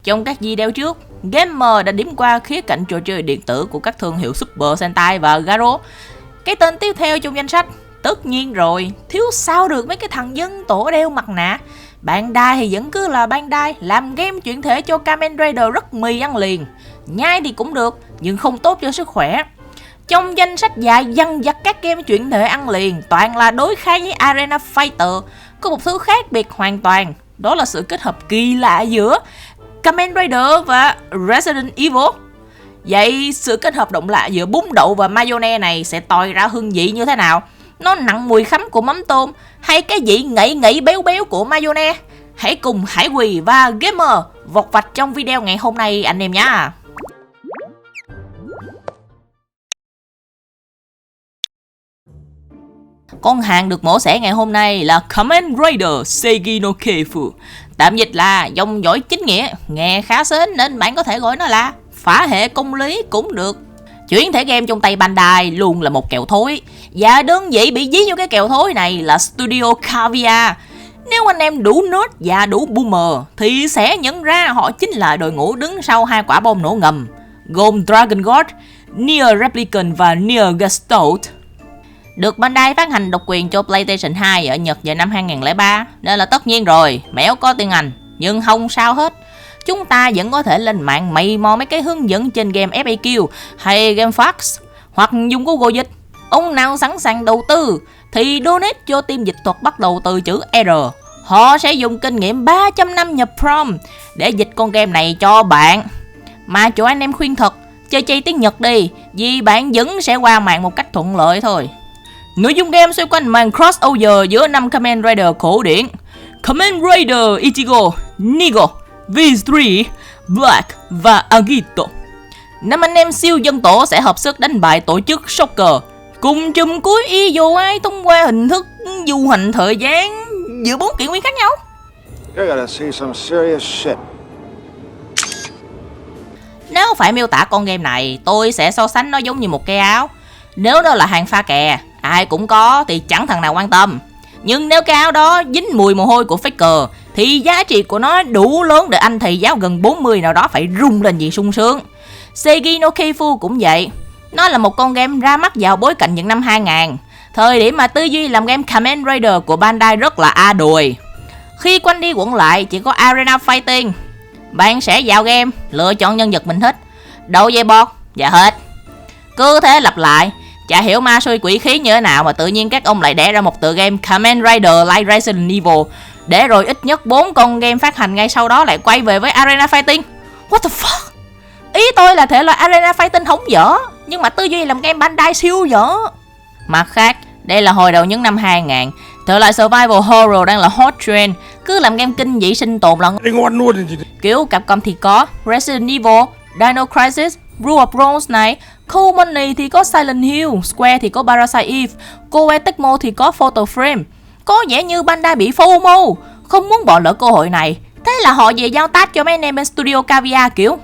Trong các video trước, Gamer đã điểm qua khía cạnh trò chơi điện tử của các thương hiệu Super Sentai và Garo. Cái tên tiếp theo trong danh sách, tất nhiên rồi, thiếu sao được mấy cái thằng dân tổ đeo mặt nạ. Bandai thì vẫn cứ là Bandai, làm game chuyển thể cho Kamen Rider rất mì ăn liền. Nhai thì cũng được, nhưng không tốt cho sức khỏe. Trong danh sách dài dằng dặc các game chuyển thể ăn liền, toàn là đối kháng với Arena Fighter. Có một thứ khác biệt hoàn toàn, đó là sự kết hợp kỳ lạ giữa Kamen Rider và Resident Evil. Vậy sự kết hợp động lạ giữa bún đậu và mayonnaise này sẽ tòi ra hương vị như thế nào? Nó nặng mùi khắm của mắm tôm hay cái vị ngậy ngậy béo béo của mayonnaise? Hãy cùng Hải Quỳ và Gamer vọc vạch trong video ngày hôm nay anh em nhé. Con hàng được mổ xẻ ngày hôm nay là Kamen Rider Seigi no Keifu. Tạm dịch là dòng dõi chính nghĩa, nghe khá sến nên bạn có thể gọi nó là phá hệ công lý cũng được. Chuyển thể game trong tay Bandai luôn là một kèo thối, và đơn vị bị dí vô cái kèo thối này là Studio Caviar. Nếu anh em đủ nerd và đủ boomer thì sẽ nhận ra họ chính là đội ngũ đứng sau hai quả bom nổ ngầm gồm Dragon God, Nier Replicant và Nier Gestalt. Được Bandai phát hành độc quyền cho PlayStation 2 ở Nhật vào năm 2003, nên là tất nhiên rồi, mẻo có tiếng Anh, nhưng không sao hết. Chúng ta vẫn có thể lên mạng mày mò mấy cái hướng dẫn trên game FAQ hay GameFAQs, hoặc dùng Google dịch. Ông nào sẵn sàng đầu tư thì donate cho team dịch thuật bắt đầu từ chữ R. Họ sẽ dùng kinh nghiệm 300 năm nhập prom để dịch con game này cho bạn. Mà chỗ anh em khuyên thật, chơi chay tiếng Nhật đi, vì bạn vẫn sẽ qua mạng một cách thuận lợi thôi. Nội dung game xoay quanh màn crossover giữa 5 Kamen Rider cổ điển: Kamen Rider Ichigo, Nigo, V3, Black và Agito. 5 anh em siêu dân tổ sẽ hợp sức đánh bại tổ chức Shocker, cùng chùm cuối EVO-ai thông qua hình thức du hành thời gian giữa 4 kỷ nguyên khác nhau. Nếu phải miêu tả con game này, tôi sẽ so sánh nó giống như một cái áo. Nếu đó là hàng pha kè, ai cũng có thì chẳng thằng nào quan tâm. Nhưng nếu cái áo đó dính mùi mồ hôi của Faker thì giá trị của nó đủ lớn để anh thầy giáo gần 40 nào đó phải rung lên vì sung sướng. Seigi no Keifu cũng vậy. Nó là một con game ra mắt vào bối cảnh những năm 2000, thời điểm mà tư duy làm game Kamen Rider của Bandai rất là a đùi. Khi quanh đi quẩn lại chỉ có Arena Fighting, bạn sẽ vào game, lựa chọn nhân vật mình thích, đấu với boss và hết. Cứ thế lặp lại, chả hiểu ma xui quỷ khí như thế nào mà tự nhiên các ông lại đẻ ra một tựa game Kamen Rider like Resident Evil, để rồi ít nhất 4 con game phát hành ngay sau đó lại quay về với Arena Fighting. What the fuck? Ý tôi là thể loại Arena Fighting không dở, nhưng mà tư duy làm game Bandai siêu dở. Mặt khác, đây là hồi đầu những năm 2000, thể loại survival horror đang là hot trend, cứ làm game kinh dị sinh tồn là ngon luôn. Kiểu Capcom thì có Resident Evil, Dino Crisis, Rule of Rose này, Cool Money thì có Silent Hill, Square thì có Parasite Eve, Koei Tecmo thì có Photo Frame. Có vẻ như Bandai bị FOMO, không muốn bỏ lỡ cơ hội này. Thế là họ về giao task cho mấy anh em bên Studio Caviar kiểu: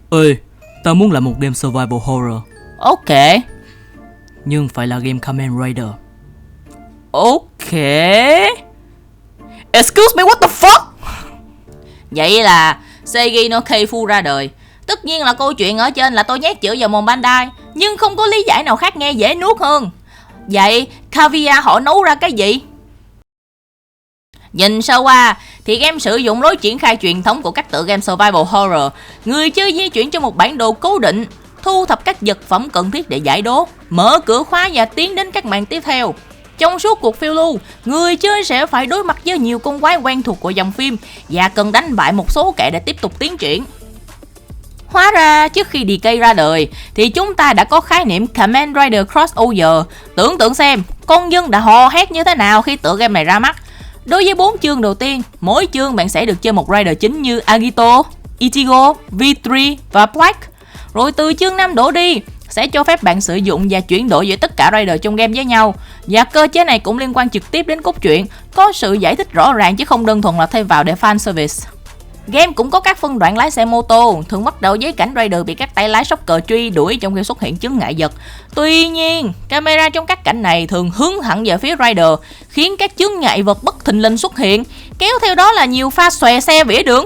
ơi, tao muốn làm một game survival horror. Ok. Nhưng phải là game Kamen Rider. Ok. Excuse me, what the fuck? Vậy là Seigi no Keifu ra đời. Tất nhiên là câu chuyện ở trên là tôi nhét chữ vào mồm Bandai, nhưng không có lý giải nào khác nghe dễ nuốt hơn. Vậy Caviar họ nấu ra cái gì? Nhìn sơ qua thì game sử dụng lối triển khai truyền thống của các tựa game survival horror. Người chơi di chuyển trong một bản đồ cố định, thu thập các vật phẩm cần thiết để giải đố, mở cửa khóa và tiến đến các màn tiếp theo. Trong suốt cuộc phiêu lưu, người chơi sẽ phải đối mặt với nhiều con quái quen thuộc của dòng phim và cần đánh bại một số kẻ để tiếp tục tiến triển. Hóa ra trước khi DK ra đời thì chúng ta đã có khái niệm Kamen Rider Crossover. Tưởng tượng xem, con dân đã hò hét như thế nào khi tựa game này ra mắt. Đối với 4 chương đầu tiên, mỗi chương bạn sẽ được chơi một Rider chính như Agito, Ichigo, V3 và Black. Rồi từ chương 5 đổ đi, sẽ cho phép bạn sử dụng và chuyển đổi giữa tất cả Rider trong game với nhau. Và cơ chế này cũng liên quan trực tiếp đến cốt truyện, có sự giải thích rõ ràng chứ không đơn thuần là thêm vào để fan service. Game cũng có các phân đoạn lái xe mô tô, thường bắt đầu với cảnh Rider bị các tay lái Shocker truy đuổi trong khi xuất hiện chướng ngại vật. Tuy nhiên, camera trong các cảnh này thường hướng thẳng về phía Rider, khiến các chướng ngại vật bất thình lình xuất hiện, kéo theo đó là nhiều pha xòe xe vỉa đường.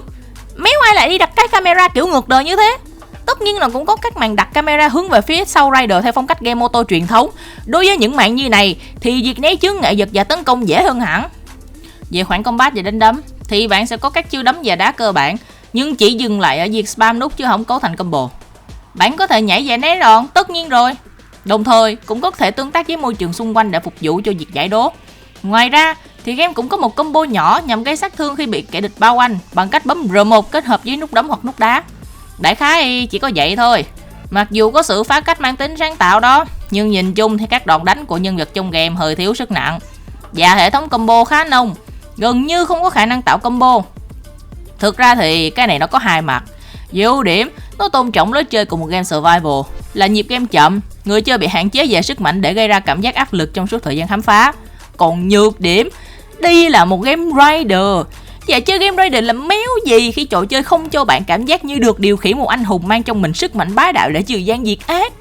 Méo ai lại đi đặt cái camera kiểu ngược đời như thế? Tất nhiên là cũng có các màn đặt camera hướng về phía sau rider theo phong cách game mô tô truyền thống. Đối với những màn như này thì việc né chướng ngại vật và tấn công dễ hơn hẳn. Về khoảng combat và đánh đấm thì bạn sẽ có các chiêu đấm và đá cơ bản, nhưng chỉ dừng lại ở việc spam nút chứ không cấu thành combo. Bạn có thể nhảy và né đòn, tất nhiên rồi. Đồng thời cũng có thể tương tác với môi trường xung quanh để phục vụ cho việc giải đố. Ngoài ra thì game cũng có một combo nhỏ nhằm gây sát thương khi bị kẻ địch bao quanh bằng cách bấm R1 kết hợp với nút đấm hoặc nút đá. Đại khái chỉ có vậy thôi. Mặc dù có sự phá cách mang tính sáng tạo đó, nhưng nhìn chung thì các đòn đánh của nhân vật trong game hơi thiếu sức nặng. Và hệ thống combo khá nông, gần như không có khả năng tạo combo. Thực ra thì cái này nó có hai mặt. Về ưu điểm, nó tôn trọng lối chơi của một game survival, là nhịp game chậm, người chơi bị hạn chế về sức mạnh để gây ra cảm giác áp lực trong suốt thời gian khám phá. Còn nhược điểm, đây là một game rider. Và chơi game rider là méo gì khi trò chơi không cho bạn cảm giác như được điều khiển một anh hùng mang trong mình sức mạnh bá đạo để trừ gian diệt ác.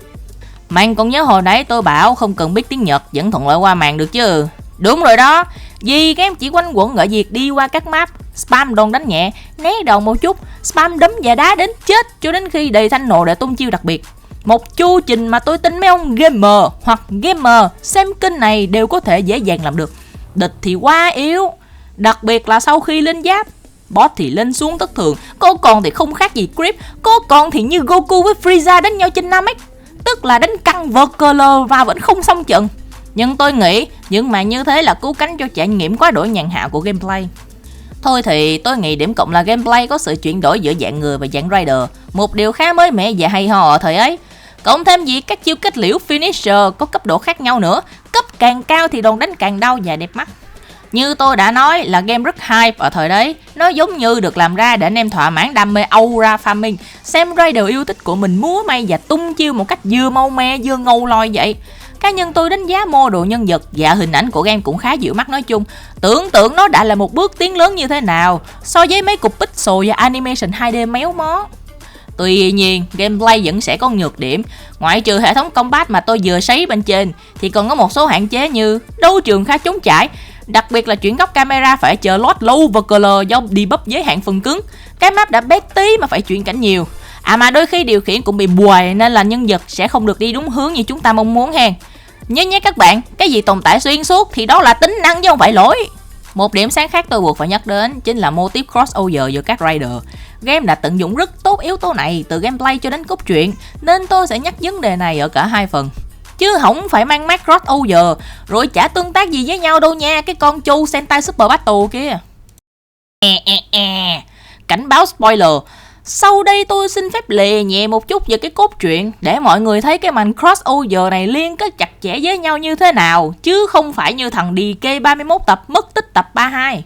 Mày còn nhớ hồi nãy tôi bảo không cần biết tiếng Nhật vẫn thuận lợi qua màn được chứ? Đúng rồi đó, vì game chỉ quanh quẩn ở việc đi qua các map, spam đòn đánh nhẹ, né đòn một chút, spam đấm và đá đến chết cho đến khi đầy thanh nộ để tung chiêu đặc biệt. Một chu trình mà tôi tin mấy ông gamer hoặc gamer xem kênh này đều có thể dễ dàng làm được. Địch thì quá yếu, đặc biệt là sau khi lên giáp. Boss thì lên xuống thất thường, có con thì không khác gì Creep, có con thì như Goku với Frieza đánh nhau trên 5x, tức là đánh căng vợt cờ lờ và vẫn không xong trận. Nhưng tôi nghĩ những màn như thế là cứu cánh cho trải nghiệm quá đổi nhàn hạ của gameplay. Thôi thì tôi nghĩ điểm cộng là gameplay có sự chuyển đổi giữa dạng người và dạng rider, một điều khá mới mẻ và hay ho ở thời ấy. Cộng thêm việc các chiêu kết liễu finisher có cấp độ khác nhau nữa, cấp càng cao thì đòn đánh càng đau và đẹp mắt. Như tôi đã nói là game rất hype ở thời đấy, nó giống như được làm ra để anh em thỏa mãn đam mê aura farming, xem rider yêu thích của mình múa may và tung chiêu một cách vừa mau me vừa ngầu lòi vậy. Cá nhân tôi đánh giá mô đồ nhân vật và hình ảnh của game cũng khá dịu mắt nói chung. Tưởng tượng nó đã là một bước tiến lớn như thế nào so với mấy cục pixel và animation 2D méo mó. Tuy nhiên, gameplay vẫn sẽ có nhược điểm. Ngoại trừ hệ thống combat mà tôi vừa sấy bên trên thì còn có một số hạn chế như đấu trường khá trống trải, đặc biệt là chuyển góc camera phải chờ load lâu và color do debug giới hạn phần cứng. Cái map đã bé tí mà phải chuyển cảnh nhiều. Mà đôi khi điều khiển cũng bị buồn nên là nhân vật sẽ không được đi đúng hướng như chúng ta mong muốn hen. Nhớ nhé các bạn, cái gì tồn tại xuyên suốt thì đó là tính năng chứ không phải lỗi. Một điểm sáng khác tôi buộc phải nhắc đến chính là mô típ crossover giữa các rider. Game đã tận dụng rất tốt yếu tố này từ gameplay cho đến cốt truyện, nên tôi sẽ nhắc vấn đề này ở cả hai phần. Chứ không phải mang mát crossover rồi chả tương tác gì với nhau đâu nha, cái con Chu Sentai Super Battle kia. Cảnh báo spoiler. Sau đây tôi xin phép lề nhẹ một chút về cái cốt truyện để mọi người thấy cái màn crossover này liên kết chặt chẽ với nhau như thế nào, chứ không phải như thằng DK 31 tập mất tích tập 32.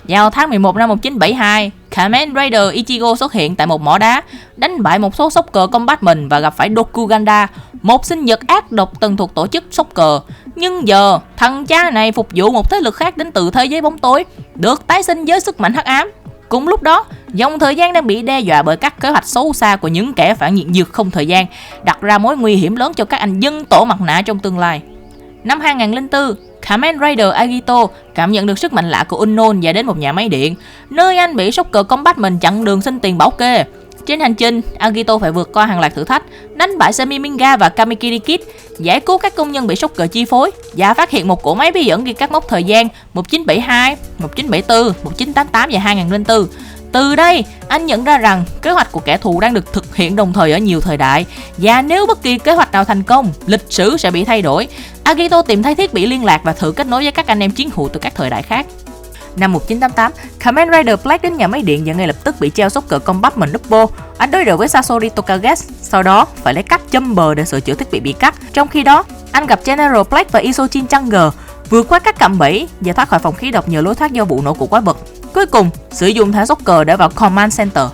Vào tháng 11 năm 1972, Kamen Rider Ichigo xuất hiện tại một mỏ đá, đánh bại một số soccer combatment và gặp phải Dokuganda, một sinh vật ác độc từng thuộc tổ chức soccer. Nhưng giờ, thằng cha này phục vụ một thế lực khác đến từ thế giới bóng tối, được tái sinh với sức mạnh hắc ám. Cùng lúc đó, dòng thời gian đang bị đe dọa bởi các kế hoạch xấu xa của những kẻ phản diện dược không thời gian, đặt ra mối nguy hiểm lớn cho các anh dân tổ mặt nạ trong tương lai. Năm 2004, Kamen Rider Agito cảm nhận được sức mạnh lạ của Unknown và đến một nhà máy điện, nơi anh bị soccer combatment chặn đường xin tiền bảo kê. Trên hành trình, Agito phải vượt qua hàng loạt thử thách, đánh bại Semi Minga và Kamikiri Kid, giải cứu các công nhân bị soccer chi phối và phát hiện một cỗ máy bí ẩn ghi các mốc thời gian 1972, 1974, 1988 và 2004. Từ đây, anh nhận ra rằng kế hoạch của kẻ thù đang được thực hiện đồng thời ở nhiều thời đại, và nếu bất kỳ kế hoạch nào thành công, lịch sử sẽ bị thay đổi. Agito tìm thấy thiết bị liên lạc và thử kết nối với các anh em chiến hữu từ các thời đại khác. Năm 1988, Kamen Rider Black đến nhà máy điện và ngay lập tức bị treo soccer combatment double. Anh đối đầu với Sasori Tokages, sau đó phải lấy cách châm bờ để sửa chữa thiết bị cắt. Trong khi đó, anh gặp General Black và Isochin Changer, vượt qua các cạm bẫy và thoát khỏi phòng khí độc nhờ lối thoát do vụ nổ của quái vật. Cuối cùng, sử dụng thẻ soccer để vào Command Center.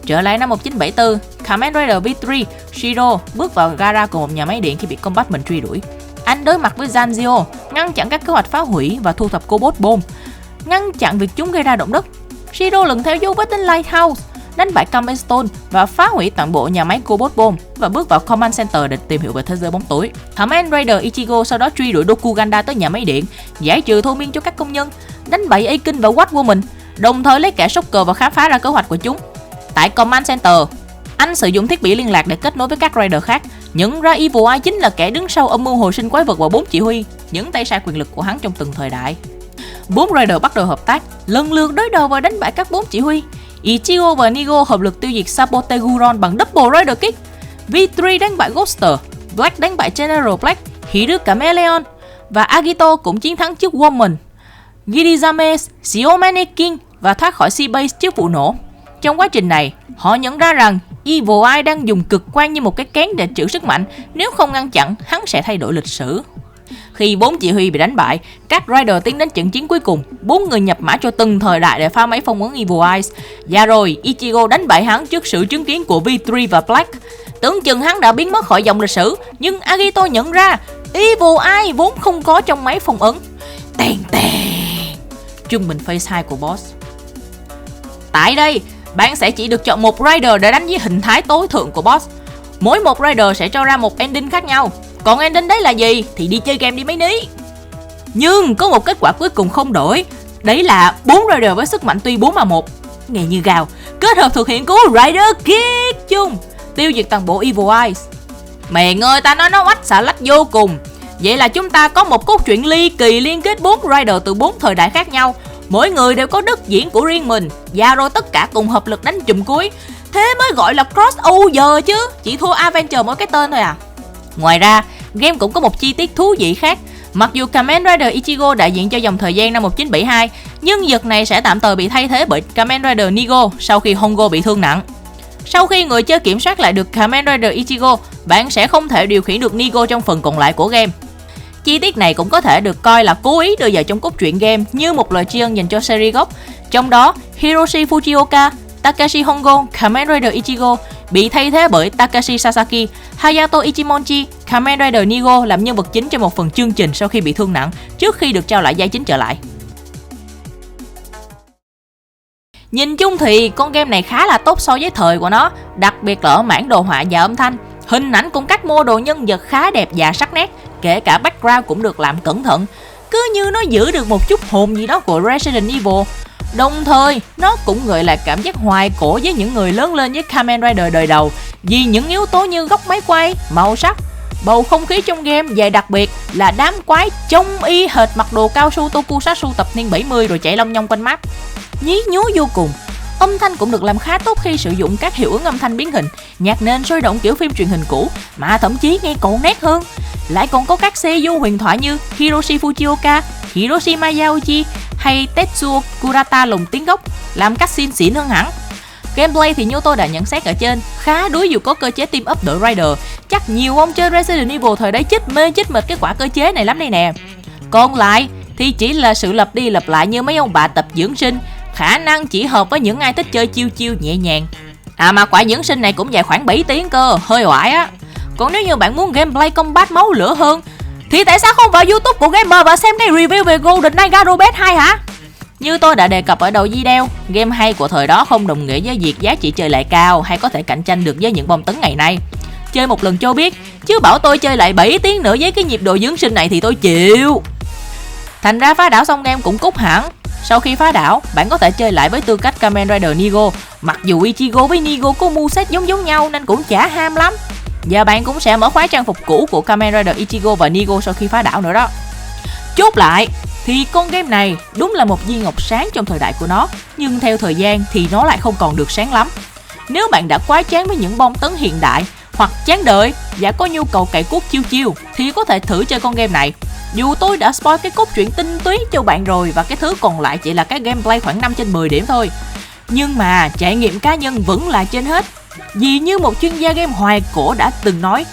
Trở lại năm 1974, Kamen Rider V3, Shiro bước vào gara của một nhà máy điện khi bị combatment truy đuổi. Anh đối mặt với Zanzio, ngăn chặn các kế hoạch phá hủy và thu thập Cobalt Bomb, ngăn chặn việc chúng gây ra động đất. Shiro lần theo dấu vết đến Lighthouse, đánh bại Kamen Stone và phá hủy toàn bộ nhà máy Cobalt Bomb và bước vào Command Center để tìm hiểu về thế giới bóng tối. Kamen Rider Ichigo sau đó truy đuổi Dokuganda tới nhà máy điện, giải trừ thôi miên cho các công nhân, đánh bại Aiken và Watwoman. đồng thời lấy kẻ Shocker và khám phá ra kế hoạch của chúng. Tại Command Center, anh sử dụng thiết bị liên lạc để kết nối với các Raider khác, nhận ra Evil Eye chính là kẻ đứng sau âm mưu hồi sinh quái vật và 4 chỉ huy, những tay sai quyền lực của hắn trong từng thời đại. 4 Raider bắt đầu hợp tác, lần lượt đối đầu và đánh bại các 4 chỉ huy. Ichigo và Nigo hợp lực tiêu diệt Saboteguron bằng Double Raider Kick. V3 đánh bại Ghoster, Black đánh bại General Black, Hiru Chameleon và Agito cũng chiến thắng trước Woman, Gidizame, Shiomane King và thoát khỏi Sea-Base trước vụ nổ. Trong quá trình này, họ nhận ra rằng Evil Eye đang dùng cực quang như một cái kén để trữ sức mạnh, nếu không ngăn chặn, hắn sẽ thay đổi lịch sử. Khi 4 chỉ huy bị đánh bại, các Raider tiến đến trận chiến cuối cùng, 4 người nhập mã cho từng thời đại để phá máy phong ấn Evil Eyes. Và rồi, Ichigo đánh bại hắn trước sự chứng kiến của V3 và Black. Tưởng chừng hắn đã biến mất khỏi dòng lịch sử, nhưng Agito nhận ra Evil Eye vốn không có trong máy phong ấn. Tèn tèn. Trung bình phase 2 của boss. Tại đây, bạn sẽ chỉ được chọn một Raider để đánh với hình thái tối thượng của boss. Mỗi một Raider sẽ cho ra một ending khác nhau. Còn ending đấy là gì thì đi chơi game đi mấy ní. Nhưng có một kết quả cuối cùng không đổi. Đấy là 4 Raider với sức mạnh tuy 4-1, nghe như gào, kết hợp thực hiện cú Raider Kick chung, tiêu diệt toàn bộ Evil Eyes. Mẹ ơi, ta nói nó oách xà lách vô cùng. Vậy là chúng ta có một cốt truyện ly kỳ liên kết 4 Raider từ 4 thời đại khác nhau. Mỗi người đều có đất diễn của riêng mình, và rồi tất cả cùng hợp lực đánh chùm cuối. Thế mới gọi là crossover chứ, chỉ thua Avenger mỗi cái tên thôi à. Ngoài ra, game cũng có một chi tiết thú vị khác. Mặc dù Kamen Rider Ichigo đại diện cho dòng thời gian năm 1972, nhưng vật này sẽ tạm thời bị thay thế bởi Kamen Rider Nigo sau khi Hongo bị thương nặng. Sau khi người chơi kiểm soát lại được Kamen Rider Ichigo, bạn sẽ không thể điều khiển được Nigo trong phần còn lại của game. Chi tiết này cũng có thể được coi là cố ý đưa vào trong cốt truyện game như một lời tri ân dành cho series gốc. Trong đó, Hiroshi Fujioka, Takashi Hongo, Kamen Rider Ichigo bị thay thế bởi Takashi Sasaki, Hayato Ichimonchi, Kamen Rider Nigo làm nhân vật chính trong một phần chương trình sau khi bị thương nặng, trước khi được trao lại vai chính trở lại. Nhìn chung thì con game này khá là tốt so với thời của nó, đặc biệt là ở mảng đồ họa và âm thanh. Hình ảnh cùng các mô đồ nhân vật khá đẹp và sắc nét, kể cả background cũng được làm cẩn thận, cứ như nó giữ được một chút hồn gì đó của Resident Evil. Đồng thời, nó cũng gợi lại cảm giác hoài cổ với những người lớn lên với Kamen Rider đời đầu, vì những yếu tố như góc máy quay, màu sắc, bầu không khí trong game và đặc biệt là đám quái trông y hệt mặc đồ cao su Tokusatsu tập niên 70 rồi chạy long nhong quanh map. Nhí nhố vô cùng. Âm thanh cũng được làm khá tốt khi sử dụng các hiệu ứng âm thanh biến hình, nhạc nền sôi động kiểu phim truyền hình cũ, mà thậm chí nghe còn nét hơn. Lại còn có các seiyuu huyền thoại như Hiroshi Fujioka, Hiroshi Mayauchi hay Tetsuo Kurata lồng tiếng gốc, làm cutscene xịn hơn hẳn. Gameplay thì như tôi đã nhận xét ở trên, khá đuối dù có cơ chế team up đội Rider. Chắc nhiều ông chơi Resident Evil thời đấy chết mê chết mệt cái quả cơ chế này lắm đây nè. Còn lại thì chỉ là sự lặp đi lặp lại như mấy ông bà tập dưỡng sinh, khả năng chỉ hợp với những ai thích chơi chiêu chiêu nhẹ nhàng. Mà quả dưỡng sinh này cũng dài khoảng 7 tiếng cơ, hơi oải á. Còn nếu như bạn muốn gameplay combat máu lửa hơn thì tại sao không vào YouTube của Gamer và xem cái review về Golden Knight Garobet 2 hả? Như tôi đã đề cập ở đầu video, game hay của thời đó không đồng nghĩa với việc giá trị chơi lại cao hay có thể cạnh tranh được với những bom tấn ngày nay. Chơi một lần cho biết, chứ bảo tôi chơi lại 7 tiếng nữa với cái nhịp độ dưỡng sinh này thì tôi chịu. Thành ra phá đảo xong game cũng cút hẳn. Sau khi phá đảo, bạn có thể chơi lại với tư cách Kamen Rider Nigo. Mặc dù Ichigo với Nigo có moveset giống nhau nên cũng chả ham lắm. Và bạn cũng sẽ mở khóa trang phục cũ của Kamen Rider Ichigo và Nigo sau khi phá đảo nữa đó. Chốt lại thì con game này đúng là một viên ngọc sáng trong thời đại của nó, nhưng theo thời gian thì nó lại không còn được sáng lắm. Nếu bạn đã quá chán với những bom tấn hiện đại hoặc chán đời và có nhu cầu cày cuốc chiêu chiêu thì có thể thử chơi con game này. Dù tôi đã spoil cái cốt truyện tinh túy cho bạn rồi và cái thứ còn lại chỉ là cái gameplay khoảng 5/10 điểm thôi. Nhưng mà trải nghiệm cá nhân vẫn là trên hết. Vì như một chuyên gia game hoài cổ đã từng nói,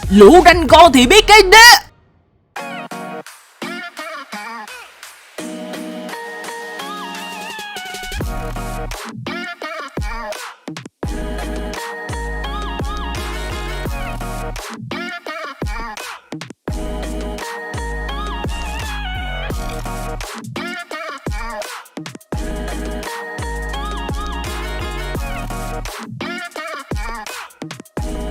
lũ ranh con thì biết cái đế.